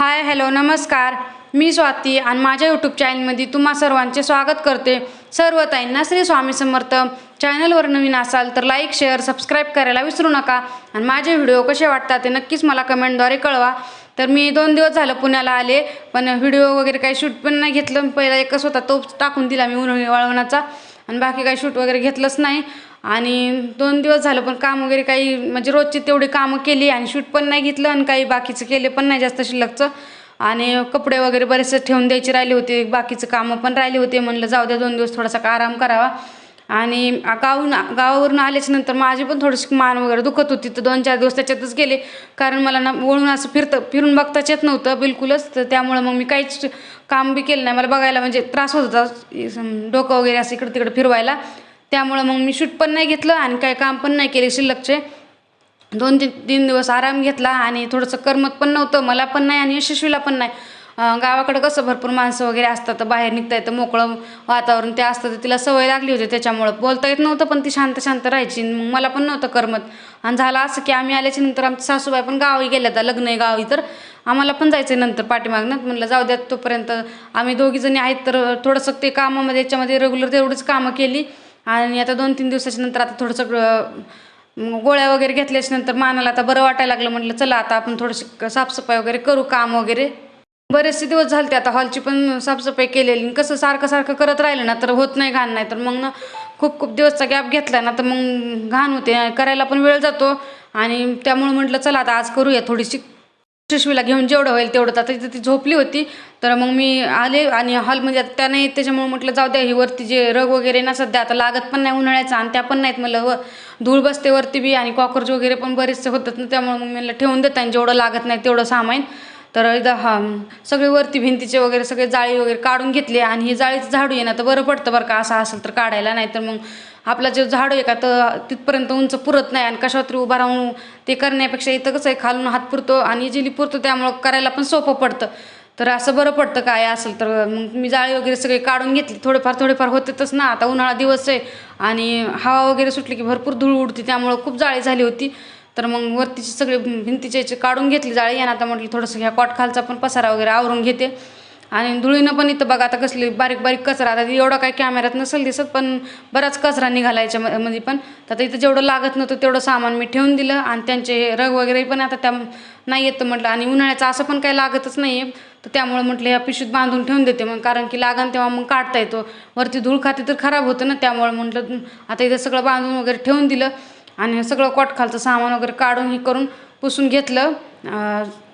Hi hello नमस्कार. मी स्वाती आणि माझ्या यूट्यूब चॅनलमध्ये तुम्हा सर्वांचे स्वागत करते. सर्व ताईंना श्री स्वामी समर्थ. चॅनलवर नवीन असाल तर लाईक शेअर सबस्क्राईब करायला विसरू नका आणि माझे व्हिडिओ कसे वाटतात ते नक्कीच मला कमेंटद्वारे कळवा. तर मी 2 दिवस झालं पुण्याला आले, पण व्हिडिओ वगैरे काही शूट पण नाही घेतलं. पहिला एकच होता तो टाकून दिला मी वाळवणाचा आणि बाकी काही शूट वगैरे घेतलंच नाही. आणि 2 दिवस झालं पण काम वगैरे काही म्हणजे रोजची तेवढी कामं केली आणि शूट पण नाही घेतलं आणि काही बाकीचं केले पण नाही जास्त शिल्लकचं. आणि कपडे वगैरे बरेचसे ठेवून द्यायचे राहिले होते, बाकीचं कामं पण राहिले होते. म्हणलं जाऊ द्या 2 दिवस थोडासा आराम करावा. आणि गावावरून आल्याच्या नंतर माझी पण थोडीशी मान वगैरे दुखत होती, तर 2-4 दिवस त्याच्यातच गेले. कारण मला ना वळून असं फिरून बघताच येत नव्हतं बिलकुलच. तर त्यामुळं मग मी काहीच काम बी केलं नाही. मला बघायला म्हणजे त्रास होत होता, डोकं वगैरे असं इकडं तिकडं फिरवायला. त्यामुळं मग मी शूट पण नाही घेतलं आणि काही काम पण नाही केले शिल्लकचे. 2-3 दिवस आराम घेतला आणि थोडंसं करमत पण नव्हतं मला पण नाही आणि यशस्वीला पण नाही. गावाकडं कसं भरपूर माणसं वगैरे असतात, तर बाहेर निघता येतं, मोकळं वातावरण ते असतं, तर तिला सवय लागली होती. त्याच्यामुळं बोलता येत नव्हतं पण ती शांत शांत राहायची. मग मला पण नव्हतं करमत. आणि झालं असं की आम्ही आल्याच्या नंतर आमची सासूबाई पण गावी गेल्या, तर लग्न आहे गावी, तर आम्हाला पण जायचं आहे नंतर पाठीमागनं. म्हणलं जाऊ द्या तोपर्यंत आम्ही दोघीजणी आहेत, तर थोडंसं ते कामामध्ये याच्यामध्ये रेग्युलर तेवढीच कामं केली. आणि आता 2-3 दिवसाच्या नंतर आता थोडंसं गोळ्या वगैरे घेतल्याच्या नंतर मानाला आता बरं वाटायला लागलं. म्हटलं चला आता आपण थोडीशी साफसफाई वगैरे करू, काम वगैरे. बरेचसे दिवस झाले ते आता हॉलची पण साफसफाई केलेली. कसं सारखं सारखं करत राहिलं ना तर होत नाही, घाण नाही तर मग ना खूप खूप दिवसचा गॅप घेतला ना तर मग घाण होते, करायला पण वेळ जातो. आणि त्यामुळे म्हटलं चला आता आज करूया थोडीशी. यशस्वीला घेऊन जेवढं होईल तेवढं. आता तिथं ती झोपली होती, तर मग मी आले आणि हॉलमध्ये आता त्या नाही, त्याच्यामुळे म्हटलं जाऊ द्या, ही वरती जे रग वगैरे ना सध्या आता लागत पण नाही उन्हाळ्याचा आणि त्या पण नाहीत. म्हणलं धूळ बसते वरती बी आणि कॉकरोच वगैरे पण बरेचसे होतात ना, त्यामुळे मग म्हणलं ठेवून देत आणि जेवढं लागत नाही तेवढं सामान. तर एकदा सगळे वरती भिंतीचे वगैरे सगळे जाळी वगैरे काढून घेतले आणि ही जाळीचं झाडू आहे ना तर बरं पडतं बरं का, असं असेल तर काढायला. नाही तर मग आपला जे झाडू आहे का तर तिथपर्यंत उंच पुरत नाही आणि कशावर तरी उभा राहून ते करण्यापेक्षा इथं कसं आहे, खालून हात पुरतो आणि इजिली पुरतो, त्यामुळं करायला पण सोपं पडतं. तर असं बरं पडतं काय असेल तर. मग मी जाळी वगैरे सगळे काढून घेतली. थोडेफार होतेच ना, आता उन्हाळा दिवस आहे आणि हवा वगैरे सुटली की भरपूर धूळ उडते, त्यामुळं खूप जाळी झाली होती. तर मग वरतीचे सगळे भिंतीचे याचे काढून घेतली जाळी आणि आता म्हटलं थोडंसं ह्या कॉटखालचा पण पसारा वगैरे आवरून घेते. आणि धुळीनं पण इथं बघा आता कसली बारीक बारीक कचरा. आता एवढा काही कॅमेऱ्यात नसेल दिसत पण बराच कचरा निघाला याच्यामध्ये पण. तर आता इथं जेवढं लागत नव्हतं तेवढं सामान मी ठेवून दिलं आणि त्यांचे रग वगैरे पण आता त्या नाही येतं म्हटलं. आणि उन्हाळ्याचं असं पण काही लागतच नाही आहे, तर त्यामुळं म्हटलं या पिशवीत बांधून ठेवून देते मग, कारण की लागन तेव्हा मग काढता येतो. वरती धूळ खाते तर खराब होतं ना, त्यामुळं म्हटलं आता इथं सगळं बांधून वगैरे ठेवून दिलं. आणि सगळं कॉटखालचं सामान वगैरे काढून हे करून पुसून घेतलं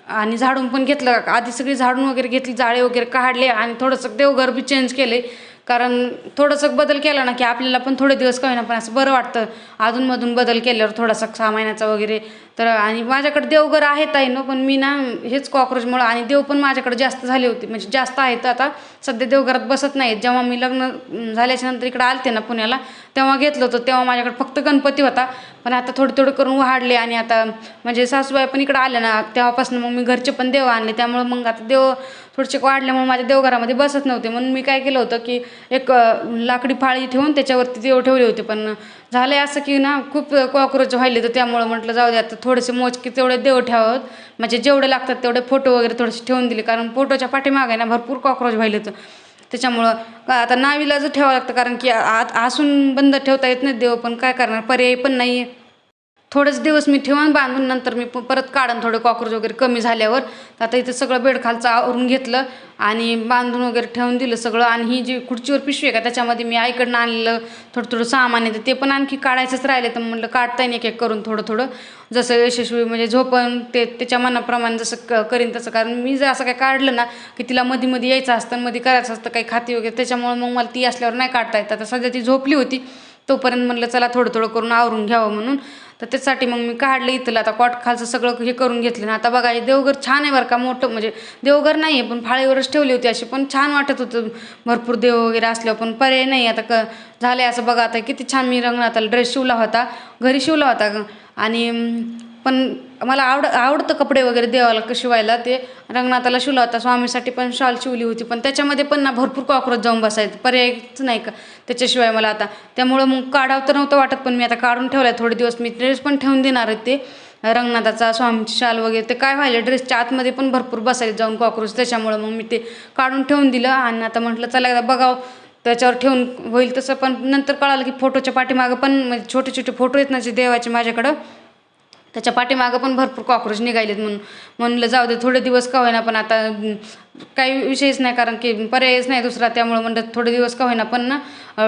आणि झाडून पण घेतलं. आधी सगळी झाडून वगैरे घेतली, जाळे वगैरे काढले आणि थोडंसं देवघर बी चेंज केले. कारण थोडंसं बदल केला ना की आपल्याला पण थोडे दिवस का होईना पण असं बरं वाटतं अधूनमधून बदल केल्यावर थोडासा 6 महिन्याचा वगैरे. तर आणि माझ्याकडे देवघर आहेत आहे ना, पण मी ना हेच कॉक्रोचमुळं आणि देव पण माझ्याकडे जास्त झाले होते, म्हणजे जास्त आहेत. आता सध्या देवघरात बसत नाहीत. जेव्हा मी लग्न झाल्याच्या नंतर इकडे आलते ना पुण्याला, तेव्हा घेतलं होतं, तेव्हा माझ्याकडे फक्त गणपती होता. पण आता थोडं करून वाढले आणि आता म्हणजे सासूबाई पण इकडे आल्या ना तेव्हापासून मग मी घरचे पण देव आणले. त्यामुळे मग आता देव थोडेसे वाढल्यामुळे माझ्या देवघरामध्ये बसत नव्हते. म्हणून मी काय केलं होतं की एक लाकडी फाळी ठेवून त्याच्यावरती देव ठेवले होते. पण झालंय असं की ना खूप कॉक्रोच व्हायले, तर त्यामुळं म्हटलं जाऊ दे आता थोडेसे मोजके तेवढे देव ठेवावं, म्हणजे जेवढे लागतात तेवढे फोटो वगैरे थोडेसे ठेवून दिले. कारण फोटोच्या पाठीमागे ना भरपूर कॉक्रोच व्हायले, तर त्याच्यामुळं आता नावीलाज ठेवावं लागतं. कारण की आसून बंद ठेवता येत नाही देव, पण काय करणार, पर्याय पण नाही आहे. थोडेच दिवस मी ठेवून बांधून नंतर मी परत काढून थोडे कॉक्रोच वगैरे कमी झाल्यावर. आता इथं सगळं बेड खालचं आवरून घेतलं आणि बांधून वगैरे ठेवून दिलं सगळं. आणि ही जी खुर्चीवर पिशवी आहे का त्याच्यामध्ये मी आईकडनं आणलेलं थोडं सामान आहे, ते पण आणखी काढायचंच राहिले. तर म्हटलं काढता येईल एक करून थोडं जसं यशस्वी म्हणजे झोपण ते त्याच्या मनाप्रमाणे जसं करीन तसं. कारण मी जर असं काय काढलं ना की तिला मध्ये यायचं असतं, मध्ये करायचं असतं काही खाती वगैरे, त्याच्यामुळे मग मला ती असल्यावर नाही काढता येत. आता सध्या ती झोपली होती तोपर्यंत म्हटलं चला थोडं करून आवरून घ्यावं म्हणून. तर त्यासाठी मग मी काढलं इथलं आता कॉट खालचं सगळं हे करून घेतलं ना. आता बघा हे देवघर छान आहे बरं का, मोठं म्हणजे देवघर नाही आहे पण फाळीवरच ठेवली होती अशी, पण छान वाटत होतं भरपूर देव वगैरे असल्यावर. पण पर्याय नाही आता झाले असं. बघा आता किती छान मी रंगणाताला ड्रेस शिवला होता, घरी शिवला होता. आणि पण मला आवडतं कपडे वगैरे देवाला शिवायला. ते रंगनाथाला शिवला होता, स्वामीसाठी पण शॉल शिवली होती, पण त्याच्यामध्ये पण ना भरपूर कॉक्रोच जाऊन बसायचं, पर्यायच नाही का त्याच्याशिवाय मला आता. त्यामुळं मग काढावं तर नव्हतं वाटत, पण मी आता काढून ठेवलं थोडे दिवस. मी ड्रेस पण ठेवून देणार आहे ते, रंगनाथाचा, स्वामीची शाल वगैरे ते काय व्हायला ड्रेसच्या आतमध्ये पण भरपूर बसायला जाऊन कॉक्रोच. त्याच्यामुळं मग मी ते काढून ठेवून दिलं आणि आता म्हटलं चला एकदा बघावं त्याच्यावर ठेवून होईल तसं. पण नंतर कळालं की फोटोच्या पाठीमागं पण म्हणजे छोटे छोटे फोटो आहेत ना जे देवाचे माझ्याकडं, त्याच्या पाठीमागं पण भरपूर कॉक्रोच निघालेत. म्हणलं जाऊ दे थोडे दिवस का होईना, पण आता काही विषयच नाही कारण की पर्यायच नाही दुसरा. त्यामुळं म्हणलं थोडे दिवस का होईना पण ना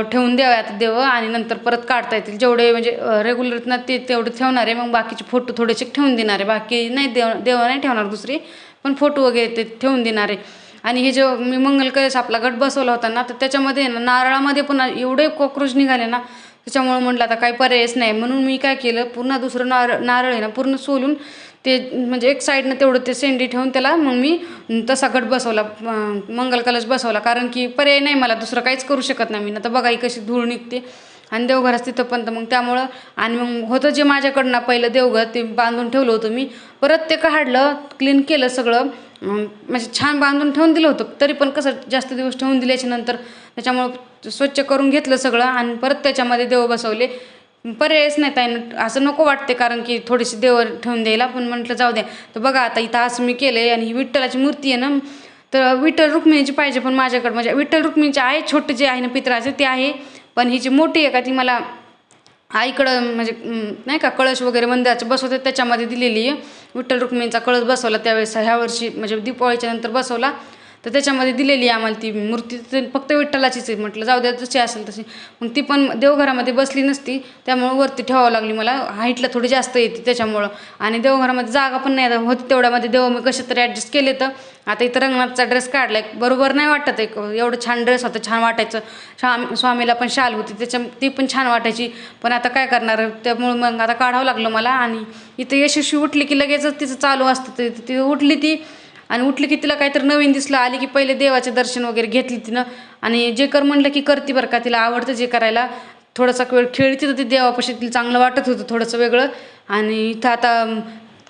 ठेवून द्यावे आता देव, आणि नंतर परत काढता येतील. जेवढे म्हणजे रेग्युलर ना ते तेवढे ठेवणार आहे. मग बाकीचे फोटो थोडेसे ठेवून देणार आहे. बाकी नाही देव नाही ठेवणार दुसरी, पण फोटो वगैरे ते ठेवून देणार आहे. आणि हे जो मी मंगल कलश आपला गट बसवला होता ना, तर त्याच्यामध्ये ना नारळामध्ये पण एवढे कॉक्रोच निघाले ना, त्याच्यामुळे म्हटलं आता काही पर्यायच नाही. म्हणून मी काय केलं, पूर्ण दुसरं नारळ आहे ना पूर्ण सोलून ते म्हणजे एक साईडनं तेवढं ते शेंडी ठेवून त्याला मग मी तसा गट बसवला, मंगल कलश बसवला. कारण की पर्याय नाही मला, दुसरं काहीच करू शकत नाही मी. आता बघा ही कशी धूळ निघते आणि देवघरात तिथं पण. तर मग त्यामुळं आणि मग होतं जे माझ्याकडनं पहिलं देवघर ते बांधून ठेवलं होतं मी, परत ते काढलं क्लीन केलं सगळं, म्हणजे छान बांधून ठेवून दिलं होतं. तरी पण कसं जास्त दिवस ठेवून दिल्याच्या नंतर त्याच्यामुळं स्वच्छ करून घेतलं सगळं आणि परत त्याच्यामध्ये देव बसवले. पर्यायच नाही ताई, असं नको वाटते कारण की थोडीशी देव ठेवून द्यायला, पण म्हटलं जाऊ द्या. तर बघा आता इथं असं मी केलं आहे. आणि ही विठ्ठलाची मूर्ती आहे ना, तर विठ्ठल रुक्मिणीची पाहिजे, पण माझ्याकडं म्हणजे विठ्ठल रुक्मिणीचे आहे, छोटे जे आहे ना पितळाचे ते आहे, पण ही जी मोठी आहे का ती मला आईकडं म्हणजे नाही का कळश वगैरे मंदिराचे बसवते त्याच्यामध्ये दिलेली आहे. विठ्ठल रुक्मिणीचा कळश बसवला त्यावेळेस ह्या वर्षी म्हणजे दीपावळीच्या नंतर बसवला, तर त्याच्यामध्ये दिलेली आहे आम्हाला ती मूर्ती. फक्त विठ्ठलाचीच आहे. म्हटलं जाऊ द्या जशी असेल तशी. मग ती पण देवघरामध्ये बसली नसती, त्यामुळं वरती ठेवावं लागली मला. हाईटला थोडी जास्त येते त्याच्यामुळं, आणि देवघरामध्ये जागा पण नाही होती तेवढ्यामध्ये देव मी कसे तरी ॲडजस्ट केले. तर आता इथं रंगनाथचा ड्रेस काढला आहे, बरोबर नाही वाटत एक एवढं छान ड्रेस होता, छान वाटायचं. स्वामीला पण शाल होती ती पण छान वाटायची, पण आता काय करणार, त्यामुळं मग आता काढावं लागलं मला. आणि इथं यशस्वी उठली की लगेचच तिचं चालू असतं, ती उठली ती, आणि उठली की तिला काहीतरी नवीन दिसलं, आली की पहिले देवाचे दर्शन वगैरे घेतली तिनं. आणि जे कर म्हणलं की करते बरं का, तिला आवडतं जे करायला. थोडासा वेळ खेळती तर ती देवापाशी तिला चांगलं वाटत होतं थोडंसं वेगळं. आणि इथं आता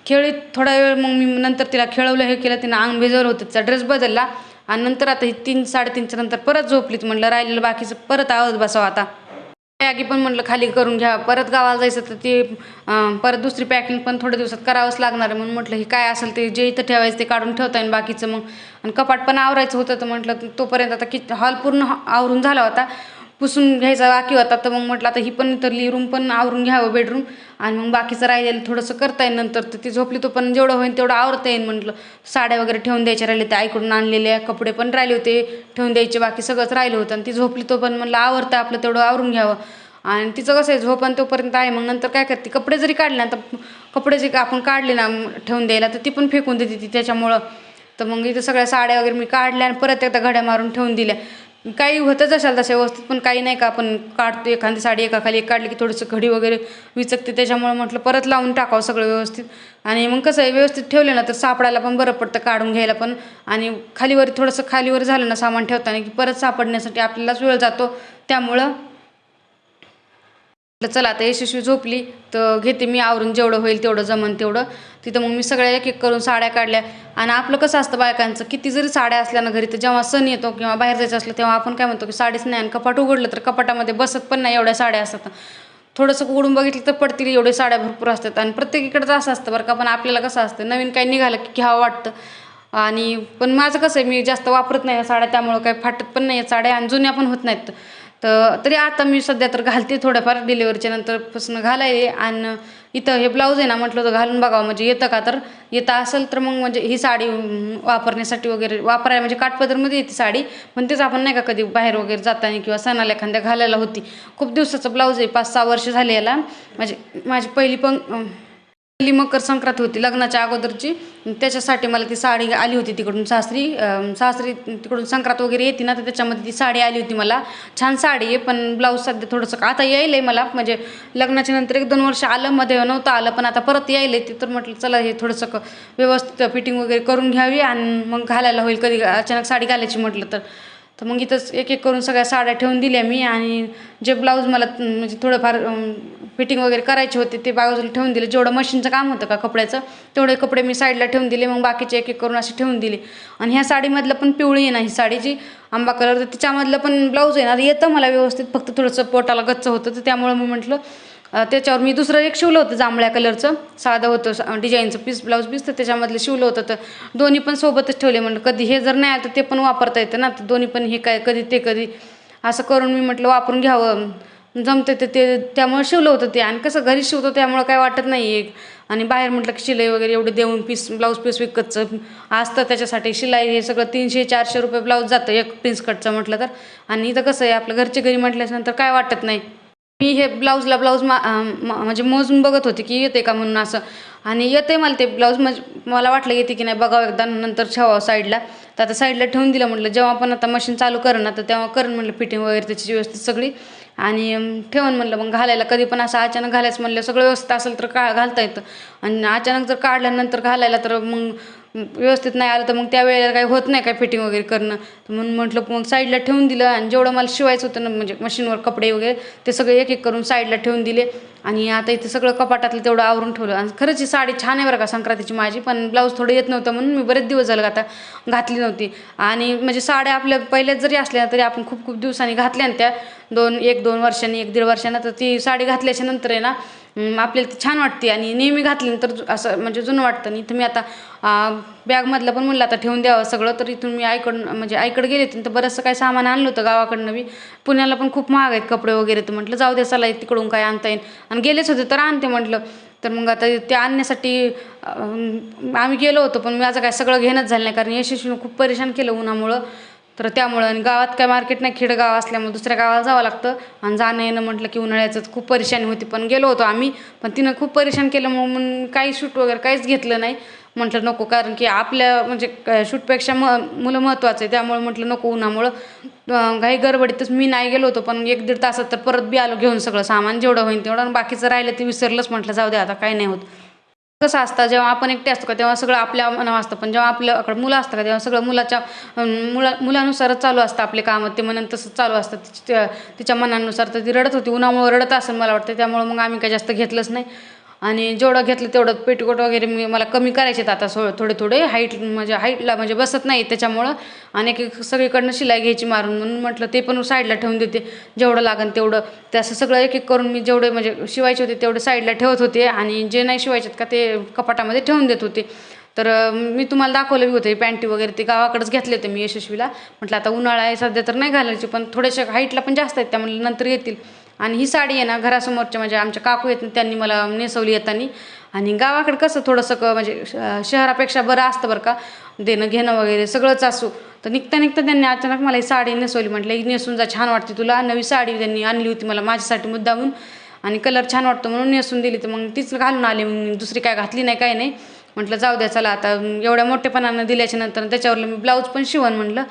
खेळीत थोडा वेळ मग मी नंतर तिला खेळवलं, हे केलं, तिनं अंग भिजवलं होतं, तिचा ड्रेस बदलला. आणि नंतर आता ही 3-3:30च्या नंतर परत झोपलीत. म्हटलं राहिलेलं बाकीचं परत आवत बसावं आता. बॅगी पण म्हटलं खाली करून घ्या, परत गावाला जायचं तर ते परत दुसरी पॅकिंग पण थोड्या दिवसात करावंच लागणार आहे. म्हणून म्हटलं हे काय असेल ते जे इथं ठेवायचं ते काढून ठेवता येईल बाकीचं मग. आणि कपाट पण आवरायचं होतं, तर म्हटलं तोपर्यंत आता हॉल पूर्ण आवरून झाला होता, पुसून घ्यायचा बाकी होता. तर मग म्हटलं आता ही पण इथली रूम पण आवरून घ्यावं, बेडरूम, आणि मग बाकीचं राहिलेलं थोडंसं करता येईल नंतर. तर ती झोपली तो पण जेवढं होईल तेवढं आवरता येईल म्हटलं. साड्या वगैरे ठेवून द्यायच्या राहिले, ते आईकडून आणलेल्या कपडे पण राहिले होते ठेवून द्यायचे, बाकी सगळंच राहिलं होतं. आणि ती झोपली तो पण म्हणलं आवरतं आपलं तेवढं आवरून घ्यावं. आणि तिचं कसं आहे झोप आणि तोपर्यंत आहे. मग नंतर काय करते, कपडे जरी काढले ना, तर कपडे जे आपण काढले ना ठेवून द्यायला, तर ती पण फेकून देते ती त्याच्यामुळं. तर मग इथं सगळ्या साड्या वगैरे मी काढल्या आणि परत एकदा घड्या मारून ठेवून दिल्या. काही होतंच असाल तशा व्यवस्थित, पण काही नाही का आपण काढतो एखादी साडी एकाखाली एक काढली की थोडंसं घडी वगैरे विचकते, त्याच्यामुळं म्हटलं परत लावून टाकावं सगळं व्यवस्थित. आणि मग कसं आहे व्यवस्थित ठेवले ना तर सापडायला पण बरं पडतं, काढून घ्यायला पण. आणि खालीवर थोडंसं खालीवर झालं ना सामान ठेवताना की परत सापडण्यासाठी आपल्यालाच वेळ जातो. त्यामुळं चला आता यशस्वी झोपली तर घेते मी आवरून, जेवढं होईल तेवढं जमन तेवढं. तिथं मग मी सगळ्या एक एक करून साड्या काढल्या. आणि आपलं कसं असतं बायकांचं, किती जरी साड्या असल्या ना घरी, तर जेव्हा सण येतो किंवा बाहेर जायचं असलं तेव्हा आपण काय म्हणतो की साडीच नाही, आणि कपाट उघडलं तर कपाटामध्ये बसत पण नाही एवढ्या साड्या असतात. थोडंसं उघडून बघितलं तर पडतील एवढे साड्या भरपूर असतात. आणि प्रत्येकीकडंच असं असतं बरं का, पण आपल्याला कसं असतं नवीन काही निघालं की घ्यावं वाटतं. आणि पण माझं कसं आहे, मी जास्त वापरत नाही साड्या, त्यामुळं काही फाटत पण नाही साड्या, आणि जुन्या पण होत नाहीत. तर तरी आता मी सध्या तर घालते थोड्याफार, डिलिव्हरीच्या नंतरपासून घालायले. आणि इथं हे ब्लाऊज आहे ना, म्हटलं होतं घालून बघावं म्हणजे येतं का, तर येतं असेल तर मग म्हणजे ही साडी वापरण्यासाठी वगैरे वापरायला म्हणजे काठपदरमध्ये येते साडी, पण तेच आपण नाही का कधी बाहेर वगैरे जाताना किंवा सणाला एखाद्या घालायला होती. खूप दिवसाचं ब्लाऊज आहे, 5-6 वर्ष झाले याला. म्हणजे माझी पहिली मकर संक्रांत होती लग्नाच्या अगोदरची, त्याच्यासाठी मला ती साडी आली होती तिकडून सासरी तिकडून संक्रांत वगैरे येते ना, तर त्याच्यामध्ये ती साडी आली होती मला. छान साडी आहे, पण ब्लाऊज सध्या थोडंसं आता यायलं आहे मला, म्हणजे लग्नाच्या नंतर 1-2 वर्ष आलं, मध्ये नव्हतं आलं, पण आता परत यायलं आहे ते. तर म्हटलं चला हे थोडंसं व्यवस्थित फिटिंग वगैरे करून घ्यावी आणि मग घालायला होईल, कधी अचानक साडी घालायची म्हटलं तर मग इथंच एक एक करून सगळ्या साड्या ठेवून दिल्या मी. आणि जे ब्लाऊज मला म्हणजे थोडंफार फिटिंग वगैरे करायची होती ते बाजूला ठेवून दिले. जेवढं मशीनचं काम होतं का कपड्याचं, तेवढे कपडे मी साईडला ठेवून दिले. मग बाकीचे एक एक करून असे ठेवून दिले. आणि ह्या साडीमधलं पण पिवळी आहे ना ही साडीची आंबा कलर, तर तिच्यामधलं पण ब्लाऊज आहे ना येतं मला व्यवस्थित, फक्त थोडंसं पोटाला गच्च होतं, तर त्यामुळं मी म्हटलं त्याच्यावर मी दुसरं एक शिवलं होतं जांभळ्या कलरचं, साधं होतं डिझाईनचं ब्लाऊज पीस, तर त्याच्यामधलं शिवलं होतं. तर दोन्ही पण सोबतच ठेवले. म्हटलं कधी हे जर नाही आलं तर ते पण वापरता येतं ना, तर दोन्ही पण हे काय कधी ते कधी असं करून मी म्हटलं वापरून घ्यावं, जमते ते त्यामुळे शिवलं होतं ते. आणि कसं घरी शिवतो त्यामुळं काय वाटत नाही एक. आणि बाहेर म्हटलं की शिलाई वगैरे एवढे देऊन ब्लाऊज पीस विकतचं असतं, त्याच्यासाठी शिलाई हे सगळं 300-400 रुपये ब्लाऊज जातं एक प्रिन्स कटचं म्हटलं तर. आणि इथं कसं आहे आपलं घरच्या घरी म्हटल्यानंतर काय वाटत नाही. मी हे ब्लाऊज म्हणजे मोजून बघत होते की येते का म्हणून असं. आणि येते मला ते ब्लाऊज, म्हणजे मला वाटलं येते की नाही बघावं एकदा, नंतर ठेवावं साईडला. तर आता साईडला ठेवून दिलं. म्हटलं जेव्हा पण आता मशीन चालू करेन ना, तर तेव्हा करेन म्हटलं फिटिंग वगैरे त्याची व्यवस्थित सगळी. आणि ठेवून म्हणलं मग घालायला कधी पण असं अचानक घालायचं म्हणलं सगळं व्यवस्थित असेल तर घालता येतं. आणि अचानक जर काढल्यानंतर घालायला तर मग व्यवस्थित नाही आलं तर मग त्यावेळेला काही होत नाही काय फिटिंग वगैरे करणं. तर म्हणून म्हटलं मग साईडला ठेवून दिलं. आणि जेवढं मला शिवायचं होतं ना, म्हणजे मशीनवर कपडे वगैरे ते सगळे एक एक करून साईडला ठेवून दिले. आणि आता इथे सगळं कपाटातलं तेवढं आवरून ठेवलं. आणि खरंच ही साडी छान आहे बरं का संक्रांतीची माझी, पण ब्लाऊज थोडं येत नव्हतं म्हणून मी बरेच दिवस झालं आता घातली नव्हती. आणि म्हणजे साड्या आपल्या पहिल्याच जरी असल्या तरी आपण खूप खूप दिवसांनी घातल्या, आणि त्या 1-2 वर्षांनी 1-1.5 वर्षांना, तर ती साडी घातल्याच्या नंतर आहे ना आपल्याला ती छान वाटते. आणि नेहमी घातली तर असं म्हणजे जुनं वाटतं. नाही तर मी आता बॅगमधलं पण म्हणलं आता ठेवून द्यावं सगळं. तर इथून मी आईकडे गेले तर बरंचसं काही सामान आणलं होतं गावाकडनं मी. पुण्याला पण खूप महाग आहेत कपडे वगैरे, तर म्हटलं जाऊ दे चला तिकडून काय आणता येईल. आणि गेलेच होते तर आणते म्हटलं. तर मग आता ते आणण्यासाठी आम्ही गेलो होतो, पण माझं काय सगळं घेणंच झालं नाही, कारण यशस्वीनं खूप परेशान केलं उन्हामुळं. तर त्यामुळं, आणि गावात काय मार्केट नाही, खेडगाव असल्यामुळे दुसऱ्या गावाला जावं लागतं. आणि जाणं येणं म्हटलं की उन्हाळ्याचं खूप परेशानी होती. पण गेलो होतो आम्ही, पण तिनं खूप परेशान केलं म्हणून काही शूट वगैरे काहीच घेतलं नाही. म्हटलं नको, कारण की आपल्या म्हणजे शूटपेक्षा मुलं महत्त्वाचं आहे, त्यामुळे म्हटलं नको उन्हामुळं. घाई गडबडीतच मी नाही गेलो होतो, पण 1-1.5 तासात तर परत बी आलो घेऊन सगळं सामान जेवढं होईल तेवढं. आणि बाकीचं राहिलं ते विसरलंच. म्हटलं जाऊ दे आता काही नाही होत. कसं असतं जेव्हा आपण एकटे असतो का तेव्हा सगळं आपल्या मनावर असतं, पण जेव्हा आपल्याकडे मुलं असतं का तेव्हा सगळं मुलानुसारच चालू असतं आपले कामं. ते म्हणून तसंच चालू असतं तिच्या मनानुसार. तर ती रडत होती उन्हामुळे, रडत असेल मला वाटतं, त्यामुळे मग आम्ही काही जास्त घेतलंच नाही. आणि जेवढं घेतलं तेवढं पेटीकोट वगैरे मला कमी करायचे आता थोडे थोडे हाईटला म्हणजे बसत नाही त्याच्यामुळं. आणि सगळीकडनं शिलाई घ्यायची मारून, म्हणून म्हटलं ते पण साईडला ठेवून देते, जेवढं लागेल तेवढं. ते असं सगळं एक एक करून मी जेवढे म्हणजे शिवायचे होते तेवढे साईडला ठेवत होते. आणि जे नाही शिवायचे का ते कपाटामध्ये ठेवून देत होते. तर मी तुम्हाला दाखवलं बी होते पॅन्टी वगैरे, ते गावाकडेच घेतले होते मी यशस्वीला. म्हटलं आता उन्हाळा आहे सध्या तर नाही घालायची, पण थोड्याशा हाईटला पण जास्त आहेत त्यामुळे नंतर येतील. आणि ही साडी आहे ना घरासमोरच्या म्हणजे आमच्या काकू आहेत, त्यांनी मला नेसवली येताना. आणि गावाकडे कसं थोडंसं म्हणजे शहरापेक्षा बरं असतं बरं का, देणं घेणं वगैरे सगळंच असो. तर निघता निघता त्यांनी अचानक मला ही साडी नेसवली. म्हटलं ही नेसून जा, छान वाटते तुला. नवी साडी त्यांनी आणली होती मला माझ्यासाठी मुद्दामून, आणि कलर छान वाटतो म्हणून नेसून दिली. तर मग तीच घालून आले. मग दुसरी काय घातली नाही, काय नाही. म्हटलं जाऊ द्या चला आता एवढ्या मोठेपणानं दिल्याच्या नंतर त्याच्यावरलं मी ब्लाऊज पण शिवण म्हटलं.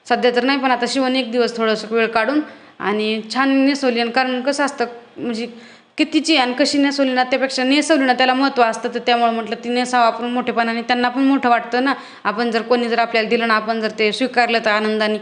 सध्या तर नाही, पण आता शिवण एक दिवस थोडंसं वेळ काढून. आणि छान नेसवली. आणि कारण कसं असतं म्हणजे कितीची आणि कशी नेसवली ना त्यापेक्षा नेसवली ना त्याला महत्त्व असतं. तर त्यामुळे म्हटलं ती नेसावं आपण मोठेपणाने, त्यांना पण मोठं वाटतं ना. आपण जर कोणी जर आपल्याला दिलं ना, आपण जर ते स्वीकारलं तर आनंदाने.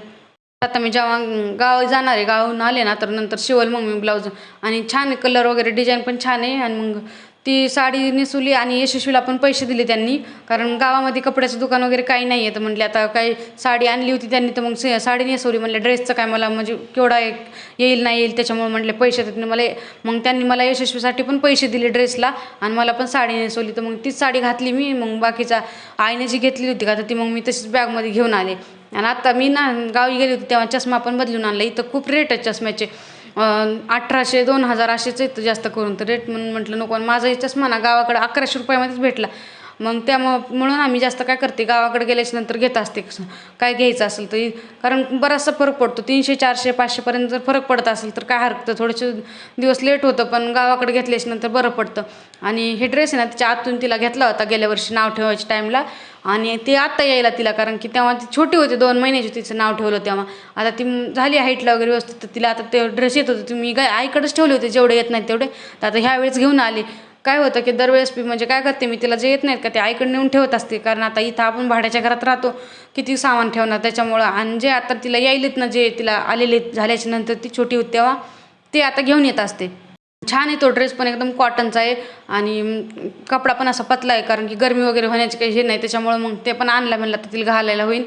आता मी जेव्हा गावी जाणार आहे, गावाहून आले ना तर नंतर शिवल मग मी ब्लाऊज. आणि छान कलर वगैरे डिझाईन पण छान आहे. आणि मग ती साडी नेसवली. आणि यशस्वीला पण पैसे दिले त्यांनी, कारण गावामध्ये कपड्याचं दुकान वगैरे काही नाही आहे. तर म्हटले आता काही साडी आणली होती त्यांनी तर मग साडी नेसवली. म्हणले ड्रेसचं काय मला म्हणजे केवढा येईल नाही येईल, त्याच्यामुळे म्हटले पैसे तर मग त्यांनी मला यशस्वीसाठी पण पैसे दिले ड्रेसला, आणि मला पण साडी नेसवली. तर मग तीच साडी घातली मी. मग बाकीचा आईने जी घेतली होती का तर ती मग मी तशीच बॅगमध्ये घेऊन आले. आणि आता मी ना गावी गेली होती तेव्हा चष्मा पण बदलून आणला. इथं खूप रेट आहेत चष्म्याचे, 1800-2000 असेच आहेत जास्त करून. तर रेट म्हणून म्हटलं नको. आणि माझा चष्मा ना गावाकडे 1100 रुपयामध्येच भेटला. मग म्हणून आम्ही जास्त काय करते गावाकडे गेल्याच्या नंतर घेत असते काय घ्यायचं असेल तर, कारण बराचसा फरक पडतो. 300, 400, 500 जर फरक पडत असेल तर काय हरकतं, थोडेसे दिवस लेट होतं पण गावाकडे घेतल्याच्या नंतर बरं पडतं. आणि हे ड्रेस आहे ना त्याच्या आतून तिला घेतला होता गेल्या वर्षी नाव ठेवायच्या टाईमला. आणि ते आत्ता यायला तिला, कारण की तेव्हा ती छोटी होती 2 महिन्याची, तिचं नाव ठेवलं तेव्हा. आता ती झाली हाईटला वगैरे व्यवस्थित, तर तिला आता ते ड्रेस येत होते तुम्ही आईकडेच ठेवले होते जेवढे येत नाहीत तेवढे. तर आता ह्यावेळेस घेऊन आले. काय होतं की दरवेळेस म्हणजे काय करते मी, तिला जे येत नाहीत का ते आईकडे नेऊन ठेवत असते, कारण आता इथं आपण भाड्याच्या घरात राहतो, किती सामान ठेवणार त्याच्यामुळं. आणि जे आता तिला यायलेत ना, जे तिला आलेले झाल्याच्या नंतर ती छोटी होती तेव्हा, ते आता घेऊन येत असते. छान आहे तो ड्रेस पण, एकदम कॉटनचा आहे. आणि कपडा पण असा पतला आहे, कारण की गरमी वगैरे होण्याचे काही हे नाही त्याच्यामुळं. मग ते पण आणला म्हणलं तर तिला घालायला होईल.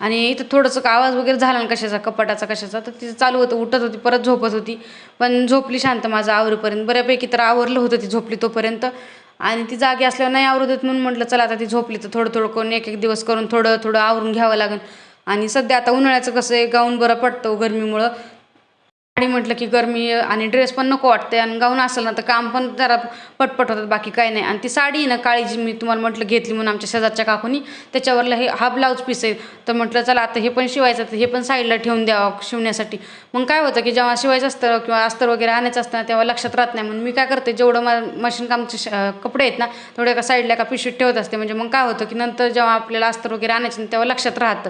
आणि इथं थोडंसं आवाज वगैरे झाला ना कशाचा, कपाटाचा कशाचा, तर तिचं चालू होतं, उठत होती, परत झोपत होती. पण झोपली शांत माझं आवरेपर्यंत. बऱ्यापैकी तर आवरलं होतं ती झोपली तोपर्यंत. आणि ती जागी असल्यावर नाही आवरत होत म्हणून म्हटलं चला आता ती झोपली तर थोडं थोडं करून एक एक दिवस करून थोडं थोडं आवरून घ्यावं लागेल. आणि सध्या आता उन्हाळ्याचं कसं आहे, गाऊन बरं पडतं गरमीमुळं. साडी म्हटलं की गरमी आणि ड्रेस पण नको वाटते, आणि गाऊन असेल ना तर काम पण जरा पटपट होतात, बाकी काही नाही. आणि ती साडी आहे ना काळी, जी मी तुम्हाला म्हटलं घेतली म्हणून आमच्या शेजारच्या काकूनी, त्याच्यावरला हा ब्लाऊज पीस आहे. तर म्हटलं चला आता हे पण शिवायचं, तर हे पण साईडला ठेवून द्यावं शिवण्यासाठी. मग काय होतं की जेव्हा शिवायचं असतं किंवा अस्तर वगैरे आणायचं असतं तेव्हा लक्षात राहत नाही. म्हणून मी काय करते, जेवढं मशीन कामचे कपडे आहेत ना तेवढे एका साईडला एका पिशवीत ठेवत असते. म्हणजे मग काय होतं की नंतर जेव्हा आपल्याला अस्तर वगैरे आणायचं तेव्हा लक्षात राहतं.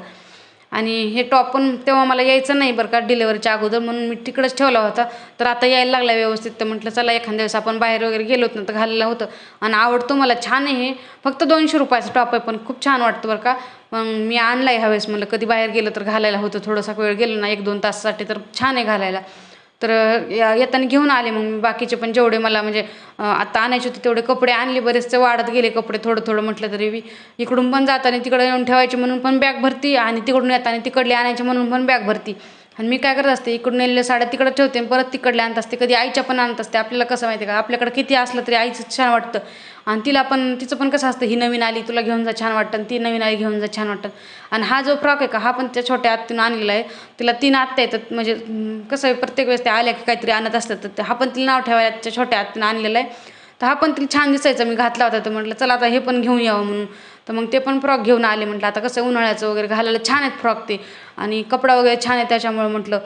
आणि हे टॉप पण तेव्हा मला यायचं नाही बरं का डिलेवरीच्या अगोदर, म्हणून मी तिकडंच ठेवला होता. तर आता यायला लागला व्यवस्थित. तर म्हटलं चला एखाद्या दिवस आपण बाहेर वगैरे गेलो होतो ना तर घाललं होतं. आणि आवडतो मला, छान आहे हे. फक्त 200 रुपयाचं टॉप आहे पण खूप छान वाटतं बरं का. मग मी आणलाय ह्यावेळेस, म्हणलं कधी बाहेर गेलं तर घालायला होतं, थोडासा वेळ गेलो ना 1-2 तासासाठी तर छान आहे घालायला. तर येताना घेऊन आले मग मी बाकीचे पण जेवढे मला म्हणजे आता आणायचे होते तेवढे कपडे आणले. बरेचसे वाढत गेले कपडे थोडं थोडं म्हटलं तरी बी. इकडून पण जाताना तिकडे येऊन ठेवायचे म्हणून पण बॅग भरती, आणि तिकडून येताना तिकडले आणायचे म्हणून पण बॅग भरती. आणि मी काय करत असते, इकडून नेलेल्या साड्या तिकडे ठेवते आणि परत तिकडले आणत असते, कधी आईच्या पण आणत असते. आपल्याला कसं माहिती आहे का, आपल्याकडे किती असलं तरी आईचं छान वाटतं. आणि तिला पण तिचं पण कसं असतं, ही नवीन आली तुला घेऊन जा छान वाटतं, आणि ती नवीन आली घेऊन जा छान वाटतं. आणि हा जो फ्रॉक आहे का, हा पण त्या छोट्या आत्तीनं आणलेला आहे. तिला 3 आत्या येतात, म्हणजे कसं आहे प्रत्येक वेळेस ते आल्या की काहीतरी आणत असतात, तर हा पण तिला नाव ठेवायला त्याच्या छोट्या आत्तीनं आणलेला आहे. तर हा पण तिला छान दिसायचा, मी घातला होता. तर म्हटलं चला आता हे पण घेऊन यावं म्हणून. तर मग ते पण फ्रॉक घेऊन आले. म्हटलं आता कसं उन्हाळ्याचं वगैरे घालायला छान आहेत फ्रॉक ते, आणि कपडा वगैरे छान आहे त्याच्यामुळे म्हटलं.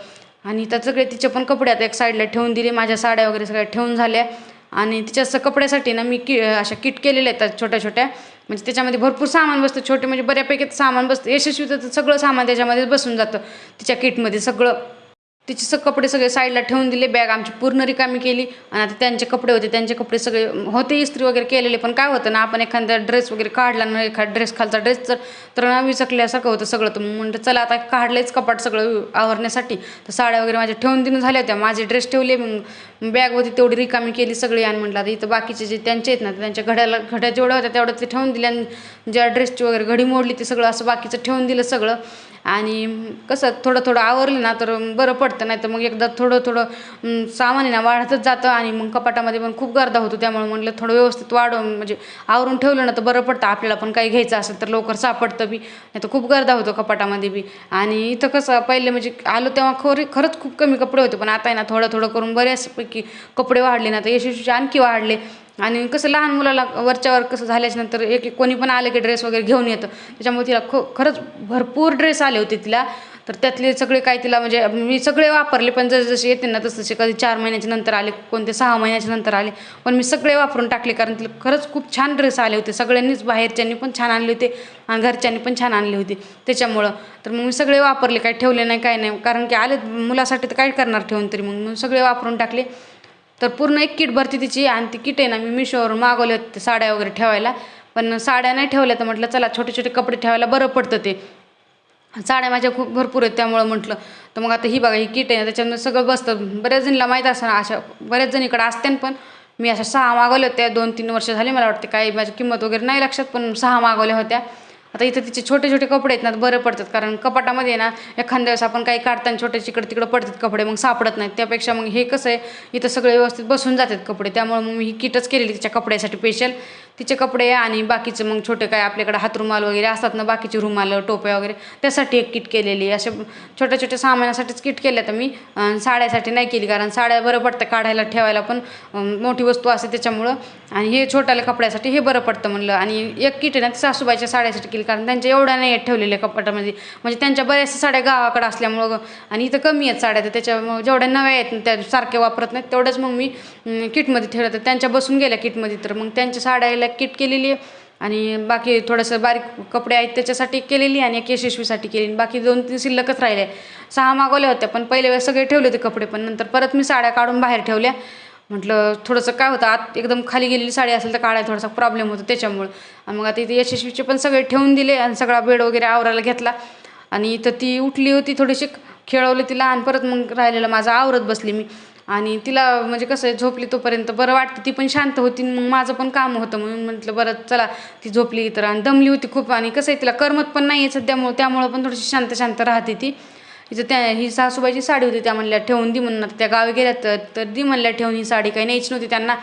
आणि तर सगळे तिचे पण कपडे आता एक साईडला ठेवून दिले, माझ्या साड्या वगैरे सगळ्या ठेवून झाल्या. आणि तिच्या कपड्यासाठी ना मी अशा किट केलेल्या आहेत छोट्या छोट्या, म्हणजे त्याच्यामध्ये भरपूर सामान बसतं. छोटे म्हणजे बऱ्यापैकी सामान बसतं, यशस्वी तर सगळं सामान त्याच्यामध्ये बसून जातं तिच्या किटमध्ये सगळं. तिचे कपडे सगळे साईडला ठेवून दिले, बॅग आमची पूर्ण रिकामी केली. आणि आता त्यांचे कपडे होते, त्यांचे कपडे सगळे होते इस्त्री वगैरे केलेले. पण काय होतं ना, आपण एखादा ड्रेस वगैरे काढला ना, एखादा ड्रेस खालचा ड्रेस तर ना विचकल्यासारखं होतं सगळं. तर म्हणलं चला आता काढलेच कपाट सगळं आवरण्यासाठी. तर साड्या वगैरे माझ्या ठेवून देणं झाल्या होत्या, माझे ड्रेस ठेवले, मग बॅग होती तेवढी रिकामी केली सगळी. आणि म्हटलं आता इथं बाकीचे जे त्यांचे आहेत ना, त्यांच्या घड्या जेवढ्या होत्या तेवढं ते ठेवून दिल्या, आणि ज्या ड्रेसची वगैरे घडी मोडली ते सगळं असं बाकीचं ठेवून दिलं सगळं. आणि कसं थोडं थोडं आवरलं ना तर बरं पडतं, नाही तर मग एकदा थोडं थोडं सामान आहे ना वाढतच जातं, आणि मग कपाटामध्ये पण खूप गर्दा होतो. त्यामुळे म्हटलं थोडं व्यवस्थित म्हणजे आवरून ठेवलं ना तर बरं पडतं. आपल्याला पण काही घ्यायचं असेल तर लवकर सापडतं बी, नाही तर खूप गर्दा होतो कपाटामध्ये बी. आणि इथं कसं पहिले म्हणजे आलो तेव्हा खरंच खूप कमी कपडे होते, पण आता आहे ना थोडं थोडं करून बऱ्याचपैकी कपडे वाढले ना, तर यशस्वीचे आणखी वाढले. आणि कसं लहान मुलाला वरच्यावर कसं झाल्याच्या नंतर एक कोणी पण आलं की ड्रेस वगैरे घेऊन येतं, त्याच्यामुळे तिला खरंच भरपूर ड्रेस आले होते तिला. तर त्यातले सगळे काय तिला म्हणजे मी सगळे वापरले, पण जसे येते ना तसे कधी 4 महिन्याच्या नंतर आले, कोणते 6 महिन्याच्या नंतर आले, पण मी सगळे वापरून टाकले. कारण तिला खरंच खूप छान ड्रेस आले होते, सगळ्यांनीच बाहेरच्यांनी पण छान आणले होते आणि घरच्यांनी पण छान आणले होते त्याच्यामुळं. तर मग मी सगळे वापरले, काही ठेवले नाही काय नाही, कारण की आले मुलासाठी तर काय करणार ठेवून तरी. मग सगळे वापरून टाकले. तर पूर्ण एक किट भरती तिची. आणि ती किट आहे ना मी मिशोवरून मागवले होते साड्या वगैरे ठेवायला, पण साड्या नाही ठेवल्या. तर म्हटलं चला छोटे छोटे कपडे ठेवायला बरं पडतं ते. साड्या माझ्या खूप भरपूर आहेत त्यामुळं म्हटलं. तर मग आता ही बघा ही किट आहे ना, त्याच्यामध्ये सगळं बसतं. बऱ्याच जणीला माहीत असतं ना, अशा बऱ्याच जणीकडे असते. पण मी अशा 6 मागवल्या होत्या, 2-3 वर्ष झाली मला वाटते. काही माझी किंमत वगैरे नाही लक्षात, पण 6 मागवल्या होत्या. आता इथं तिचे छोटे छोटे कपडे आहेत ना बरं पडतात, कारण कपाटामध्ये ना एखाद्या वेळेस आपण काही काढताना छोटे इकडे तिकडे पडतात कपडे, मग सापडत नाहीत. त्यापेक्षा मग हे कसं आहे, इथं सगळे व्यवस्थित बसून जातात कपडे. त्यामुळे मग मी ही किटच केलेली तिच्या कपड्यासाठी स्पेशल. तिचे कपडे आणि बाकीचं मग छोटे काय आपल्याकडे हातरुमाल वगैरे असतात ना, बाकीचे रुमाल टोप्या वगैरे, त्यासाठी एक किट केलेली. असे छोट्या छोट्या सामानासाठीच किट केल्या तर मी साड्यासाठी नाही केली, कारण साड्या बरं पडतं काढायला ठेवायला, पण मोठी वस्तू असते त्याच्यामुळं. आणि हे छोट्याला कपड्यासाठी हे बरं पडतं म्हणलं. आणि एक किट आहे ना ती सासूबाईच्या साड्यासाठी केली, कारण त्यांच्या एवढ्या नाही आहेत ठेवलेल्या कपाटामध्ये, म्हणजे त्यांच्या बऱ्याचशा साड्या गावाकडे असल्यामुळं आणि इथं कमी आहेत साड्या. तर त्याच्यामुळे जेवढ्या नव्या आहेत त्या सारख्या वापरत नाहीत, तेवढंच मग मी किटमध्ये ठेवलं. तर त्यांच्या बसून गेल्या किटमध्ये, तर मग त्यांच्या साड्याला किट केलेली आहे. आणि बाकी थोडंसं बारीक कपडे आहेत त्याच्यासाठी केलेली, आणि एक यशस्वीसाठी केली. बाकी 2-3 शिल्लकच राहिले. 6 मागवल्या होत्या, पण पहिले वेळेस सगळे ठेवले होते कपडे, पण नंतर परत मी साड्या काढून बाहेर ठेवल्या. म्हटलं थोडंसं काय होतं, आत एकदम खाली गेलेली साडी असेल तर काढायला थोडासा प्रॉब्लेम होतो त्याच्यामुळं. आणि मग आता इथे यशस्वीचे पण सगळे ठेवून दिले, आणि सगळा बेड वगैरे आवरायला घेतला. आणि इथं ती उठली होती, थोडीशी खेळवली तिला, आणि परत मग राहिलेलं माझं आवरत बसली मी. आणि तिला म्हणजे कसं आहे झोपली तोपर्यंत बरं वाटतं, ती पण शांत होती, मग माझं पण काम होतं, म्हणून म्हटलं बरं चला ती झोपली तर. आणि दमली होती खूप, आणि कसं आहे तिला करमत पण नाही आहे सध्यामुळं, त्यामुळं पण थोडीशी शांत शांत राहते ती. हिचं ही सासूबाईची साडी होती, त्या म्हणल्या ठेवून दे म्हणून, आता त्या गावी गेल्यात तर दी म्हणल्या ठेवून, ही साडी काही न्यायची नव्हती त्यांना.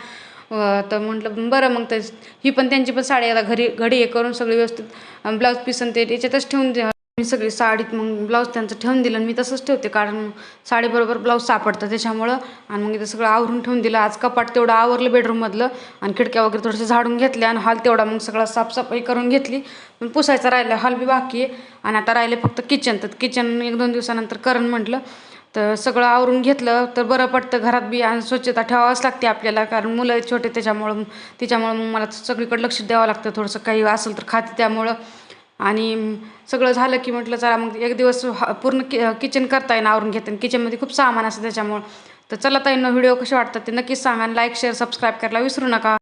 तर म्हटलं बरं मग तर ही पण त्यांची पण साडी आता घडी हे करून सगळी व्यवस्थित ब्लाऊज पीस आणि ते याच्यातच ठेवून मी सगळी साडीत मग ब्लाऊज त्यांचं ठेवून दिलं, आणि मी तसंच ठेवते कारण साडीबरोबर ब्लाऊज सापडतं त्याच्यामुळं. आणि मग इथं सगळं आवरून ठेवून दिलं. आज कपाट तेवढं आवरलं बेडरूममधलं, आणि खिडक्या वगैरे थोडंसं झाडून घेतल्या, आणि हॉल तेवढा मग सगळा साफसफाई करून घेतली. पण पुसायचा राहिला, हॉल बी बाकी आहे. आणि आता राहिले फक्त किचन, तर किचन 1-2 दिवसानंतर करण म्हटलं. तर सगळं आवरून घेतलं तर बरं पडतं घरात बी, आणि स्वच्छता ठेवावंच लागते आपल्याला, कारण मुलं छोटे तिच्यामुळं मग मला सगळीकडे लक्ष द्यावं लागतं थोडंसं, काही असेल तर खाते त्यामुळं. आणि सगळं झालं की म्हटलं चला मग एक दिवस पूर्ण किचन करता येईन आवरून घेते, किचनमध्ये खूप सामान असतं त्याच्यामुळं. तर चला ताईंनो, व्हिडिओ कसे वाटतात ते नक्कीच सांगा, आणि लाईक शेअर सबस्क्राईब करायला विसरू नका.